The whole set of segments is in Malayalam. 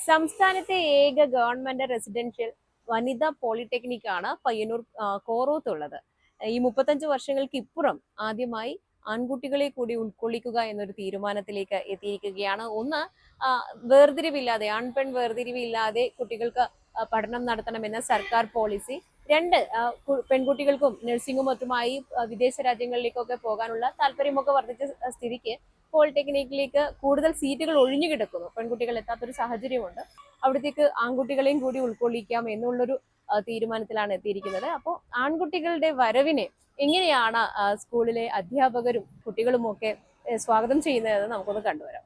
സംസ്ഥാനത്തെ ഏക ഗവൺമെന്റ് റെസിഡൻഷ്യൽ വനിതാ പോളിടെക്നിക് ആണ് പയ്യന്നൂർ കോറോത്തുള്ളത്. ഈ 35 വർഷങ്ങൾക്ക് ഇപ്പുറം ആദ്യമായി ആൺകുട്ടികളെ കൂടി ഉൾക്കൊള്ളിക്കുക എന്നൊരു തീരുമാനത്തിലേക്ക് എത്തിയിരിക്കുകയാണ്. ഒന്ന്, വേർതിരിവില്ലാതെ ആൺപെൺ വേർതിരിവില്ലാതെ കുട്ടികൾക്ക് പഠനം നടത്തണമെന്ന സർക്കാർ പോളിസി. രണ്ട്, പെൺകുട്ടികൾക്കും നഴ്സിംഗും മറ്റുമായി വിദേശ രാജ്യങ്ങളിലേക്കൊക്കെ പോകാനുള്ള താല്പര്യമൊക്കെ വർദ്ധിച്ച സ്ഥിതിക്ക് പോളിടെക്നിക്കിലേക്ക് കൂടുതൽ സീറ്റുകൾ ഒഴിഞ്ഞു കിടക്കുന്നു. പെൺകുട്ടികൾ എത്താത്തൊരു സാഹചര്യമുണ്ട്. അവിടത്തേക്ക് ആൺകുട്ടികളെയും കൂടി ഉൾക്കൊള്ളിക്കാം എന്നുള്ളൊരു തീരുമാനത്തിലാണ് എത്തിയിരിക്കുന്നത്. അപ്പോൾ ആൺകുട്ടികളുടെ വരവിനെ എങ്ങനെയാണ് സ്കൂളിലെ അധ്യാപകരും കുട്ടികളും ഒക്കെ സ്വാഗതം ചെയ്യുന്നതെന്ന് നമുക്കൊന്ന് കണ്ടുവരാം.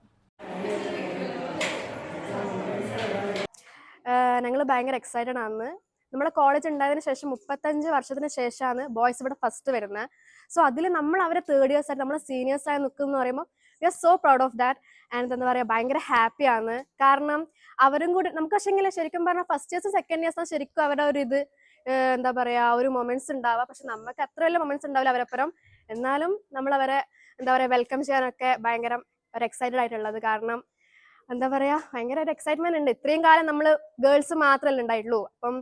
ഞങ്ങൾ ഭയങ്കര എക്സൈറ്റഡ് ആണ്. നമ്മുടെ കോളേജ് ഉണ്ടായതിനു ശേഷം 35 വർഷത്തിന് ശേഷമാണ് ബോയ്സ് ഇവിടെ ഫസ്റ്റ് വരുന്നത്. സോ അതിൽ നമ്മൾ അവരെ തേർഡ് ഇയേഴ്സ് ആയിട്ട് നമ്മൾ സീനിയേഴ്സ് ആയി നിൽക്കുന്നു പറയുമ്പോൾ we are so proud of that. And എന്താ പറയുക, ഭയങ്കര ഹാപ്പിയാണ്. കാരണം അവരും കൂടി നമുക്ക് പക്ഷേ ശരിക്കും പറഞ്ഞാൽ ഫസ്റ്റ് ഇയേഴ്സും സെക്കൻഡ് ഇയേഴ്സും ശരിക്കും അവരുടെ ഒരു ഇത് എന്താ പറയുക ഒരു മൊമെന്റ്സ് ഉണ്ടാവുക. പക്ഷെ നമുക്ക് അത്ര വലിയ മൊമെന്റ്സ് ഉണ്ടാവില്ല അവരപ്പുറം. എന്നാലും നമ്മൾ അവരെ എന്താ പറയുക വെൽക്കം ചെയ്യാനൊക്കെ ഭയങ്കര ഒരു എക്സൈറ്റഡ് ആയിട്ടുള്ളത്. കാരണം എന്താ പറയാ ഭയങ്കര ഒരു എക്സൈറ്റ്മെന്റ് ഉണ്ട്. ഇത്രയും കാലം നമ്മൾ ഗേൾസ് മാത്രമല്ല ഉണ്ടായിട്ടുള്ളൂ. അപ്പം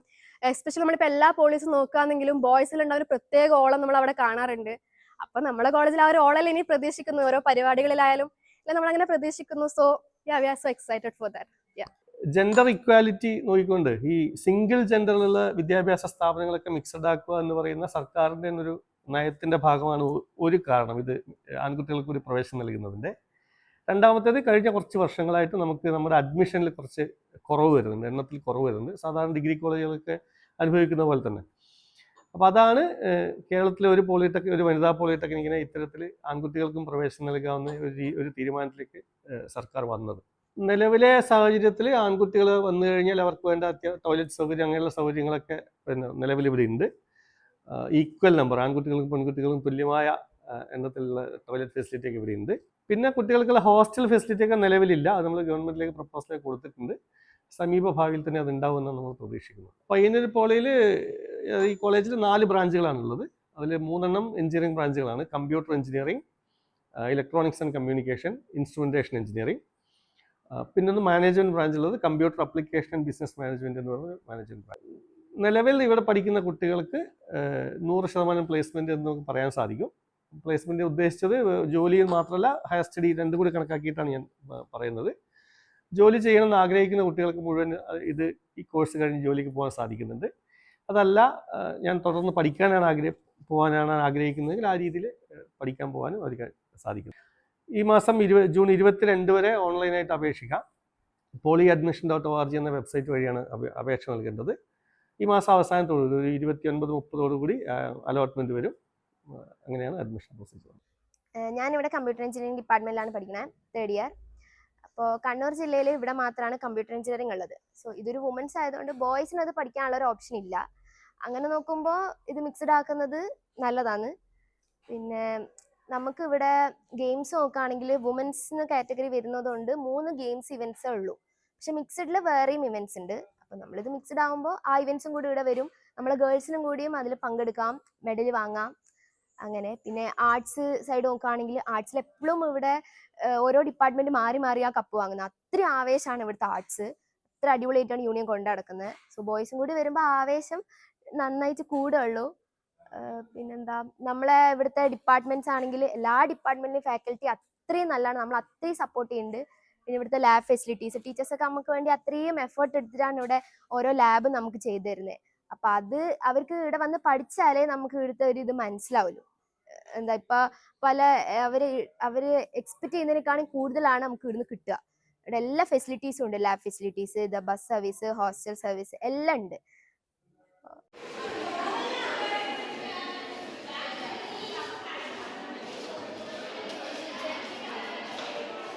എസ്പെഷ്യലി നമ്മളിപ്പോൾ എല്ലാ പോളീസും നോക്കുകയാണെങ്കിലും ബോയ്സിലുണ്ടാവും ഒരു പ്രത്യേക ഓളം നമ്മൾ അവിടെ കാണാറുണ്ട്. അപ്പൊ നമ്മളെ കോളേജിൽ ആ ഒരു ഓളം ഇനി പ്രതീക്ഷിക്കുന്നു. ഓരോ പരിപാടികളിലായാലും നമ്മൾ അങ്ങനെ പ്രതീക്ഷിക്കുന്നു. So we are so excited for that. Gender equality നോക്കിക്കൊണ്ട് ഈ സിംഗിൾ ജെൻഡറിലുള്ള വിദ്യാഭ്യാസ സ്ഥാപനങ്ങളൊക്കെ മിക്സഡ് ആക്കുക എന്ന് പറയുന്ന സർക്കാരിന്റെ ഒരു നയത്തിന്റെ ഭാഗമാണ് ഒരു കാരണം ഇത് ആൺകുട്ടികൾക്ക് ഒരു പ്രവേശനം നൽകുന്നതിന്റെ. രണ്ടാമത്തേത്, കഴിഞ്ഞ കുറച്ച് വർഷങ്ങളായിട്ട് നമുക്ക് നമ്മുടെ അഡ്മിഷനിൽ കുറച്ച് കുറവ് വരുന്നുണ്ട്, എണ്ണത്തിൽ കുറവ് വരുന്നുണ്ട്, സാധാരണ ഡിഗ്രി കോളേജുകളൊക്കെ അനുഭവിക്കുന്ന പോലെ തന്നെ. അപ്പോൾ അതാണ് കേരളത്തിലെ ഒരു വനിതാ പോളിടെക്നിക്കിനെ ഇത്തരത്തിൽ ആൺകുട്ടികൾക്കും പ്രവേശനം നൽകാവുന്ന ഒരു തീരുമാനത്തിലേക്ക് സർക്കാർ വന്നത്. നിലവിലെ സാഹചര്യത്തിൽ ആൺകുട്ടികൾ വന്നു കഴിഞ്ഞാൽ അവർക്ക് വേണ്ട ടോയ്ലറ്റ് സൗകര്യം അങ്ങനെയുള്ള സൗകര്യങ്ങളൊക്കെ നിലവിൽ ഇവിടെ ഉണ്ട്. ഈക്വൽ നമ്പർ ആൺകുട്ടികൾക്കും പെൺകുട്ടികൾക്കും തുല്യമായ എണ്ണത്തിലുള്ള ടോയ്ലറ്റ് ഫെസിലിറ്റി ഒക്കെ ഇവിടെ ഉണ്ട്. പിന്നെ കുട്ടികൾക്കുള്ള ഹോസ്റ്റൽ ഫെസിലിറ്റി ഒക്കെ നിലവിലില്ല. അത് നമ്മൾ ഗവൺമെന്റിലേക്ക് പ്രപ്പോസൽ കൊടുത്തിട്ടുണ്ട്. സമീപ ഭാവിയിൽ തന്നെ അത് ഉണ്ടാവുമെന്നാണ് നമ്മൾ പ്രതീക്ഷിക്കുന്നത്. പയ്യന്നൂർ പോളിയിൽ ഈ കോളേജിൽ 4 ബ്രാഞ്ചുകളാണുള്ളത്. അതിൽ 3 എഞ്ചിനീയറിംഗ് ബ്രാഞ്ചുകളാണ്. Computer engineering, electronics and communication, instrumentation engineering. പിന്നൊന്ന് മാനേജ്മെന്റ് ബ്രാഞ്ച് ഉള്ളത് computer application and business management എന്ന് പറയുന്ന മാനേജ്മെന്റ് ബ്രാഞ്ച്. നിലവിൽ ഇവിടെ പഠിക്കുന്ന കുട്ടികൾക്ക് 100% പ്ലേസ്മെന്റ് എന്ന് നമുക്ക് പറയാൻ സാധിക്കും. പ്ലേസ്മെന്റ് ഉദ്ദേശിച്ചത് ജോലിയിൽ മാത്രമല്ല ഹയർ സ്റ്റഡി രണ്ടും കൂടി കണക്കാക്കിയിട്ടാണ് ഞാൻ പറയുന്നത്. ജോലി ചെയ്യണമെന്ന് ആഗ്രഹിക്കുന്ന കുട്ടികൾക്ക് മുഴുവൻ ഈ കോഴ്സ് കഴിഞ്ഞ് ജോലിക്ക് പോകാൻ സാധിക്കുന്നുണ്ട്. അതല്ല ഞാൻ തുടർന്ന് പോകാനാണ് ആഗ്രഹിക്കുന്നതെങ്കിൽ ആ രീതിയിൽ പഠിക്കാൻ പോകാനും അവർക്ക് സാധിക്കും. ഈ മാസം ജൂൺ 22 വരെ ഓൺലൈനായിട്ട് അപേക്ഷിക്കാം. polyadmission.org എന്ന വെബ്സൈറ്റ് വഴിയാണ് അപേക്ഷ നൽകേണ്ടത്. ഈ മാസം അവസാനത്തോടു 29-30 കൂടി അലോട്ട്മെന്റ് വരും. അങ്ങനെയാണ് അഡ്മിഷൻ പ്രോസസ്. ഞാനിവിടെ കമ്പ്യൂട്ടർ എഞ്ചിനീയറിംഗ് ഡിപ്പാർട്ട്മെന്റിലാണ് പഠിക്കുന്നത്, 3rd ഇയർ. അപ്പോൾ കണ്ണൂർ ജില്ലയിൽ ഇവിടെ മാത്രമാണ് കമ്പ്യൂട്ടർ എഞ്ചിനീയറിംഗ് ഉള്ളത്. സോ ഇതൊരു വുമൻസ് ആയതുകൊണ്ട് ബോയ്സിന് അത് പഠിക്കാനുള്ള ഒരു ഓപ്ഷൻ ഇല്ല. അങ്ങനെ നോക്കുമ്പോൾ ഇത് മിക്സഡ് ആക്കുന്നത് നല്ലതാണ്. പിന്നെ നമുക്ക് ഇവിടെ ഗെയിംസ് നോക്കുകയാണെങ്കിൽ വുമൻസിന് കാറ്റഗറി വരുന്നതുകൊണ്ട് 3 ഗെയിംസ് ഇവന്റ്സേ ഉള്ളൂ. പക്ഷെ മിക്സഡിൽ വേറെയും ഇവന്റ്സ് ഉണ്ട്. അപ്പോൾ നമ്മളിത് മിക്സഡ് ആകുമ്പോൾ ആ ഇവന്റ്സും കൂടി ഇവിടെ വരും. നമ്മളെ ഗേൾസിനും കൂടിയും അതിൽ പങ്കെടുക്കാം, മെഡൽ വാങ്ങാം. അങ്ങനെ പിന്നെ ആർട്സ് സൈഡ് നോക്കുകയാണെങ്കിൽ ആർട്സിൽ എപ്പോഴും ഇവിടെ ഓരോ ഡിപ്പാർട്ട്മെന്റ് മാറി മാറി ആ കപ്പ് വാങ്ങുന്നത്. അത്രയും ആവേശമാണ് ഇവിടുത്തെ ആർട്സ്. അത്ര അടിപൊളിയായിട്ടാണ് യൂണിയൻ കൊണ്ടു നടക്കുന്നത്. സോ ബോയ്സും കൂടി വരുമ്പോൾ ആവേശം നന്നായിട്ട് കൂടുള്ളൂ. പിന്നെന്താ, നമ്മളെ ഇവിടുത്തെ ഡിപ്പാർട്ട്മെന്റ്സ് ആണെങ്കിൽ എല്ലാ ഡിപ്പാർട്ട്മെന്റിലും ഫാക്കൽറ്റി അത്രയും നല്ലതാണ്. നമ്മൾ അത്രയും സപ്പോർട്ട് ചെയ്യുന്നുണ്ട്. പിന്നെ ഇവിടുത്തെ ലാബ് ഫെസിലിറ്റീസ്, ടീച്ചേഴ്സൊക്കെ നമുക്ക് വേണ്ടി അത്രയും എഫേർട്ട് എടുത്തിട്ടാണ് ഇവിടെ ഓരോ ലാബ് നമുക്ക് ചെയ്തു തരുന്നത്. അപ്പൊ അത് അവർക്ക് ഇവിടെ വന്ന് പഠിച്ചാലേ നമുക്ക് ഇവിടുത്തെ ഒരു ഇത് മനസ്സിലാവുള്ളൂ. എന്താ ഇപ്പൊ അവര് എക്സ്പെക്ട് ചെയ്യുന്നതിനേക്കാളും കൂടുതലാണ് നമുക്ക് ഇവിടുന്ന് കിട്ടുക. ഇവിടെ എല്ലാ ഫെസിലിറ്റീസും ഉണ്ട്. Lab facilities, bus service, hostel service എല്ലാം ഉണ്ട്.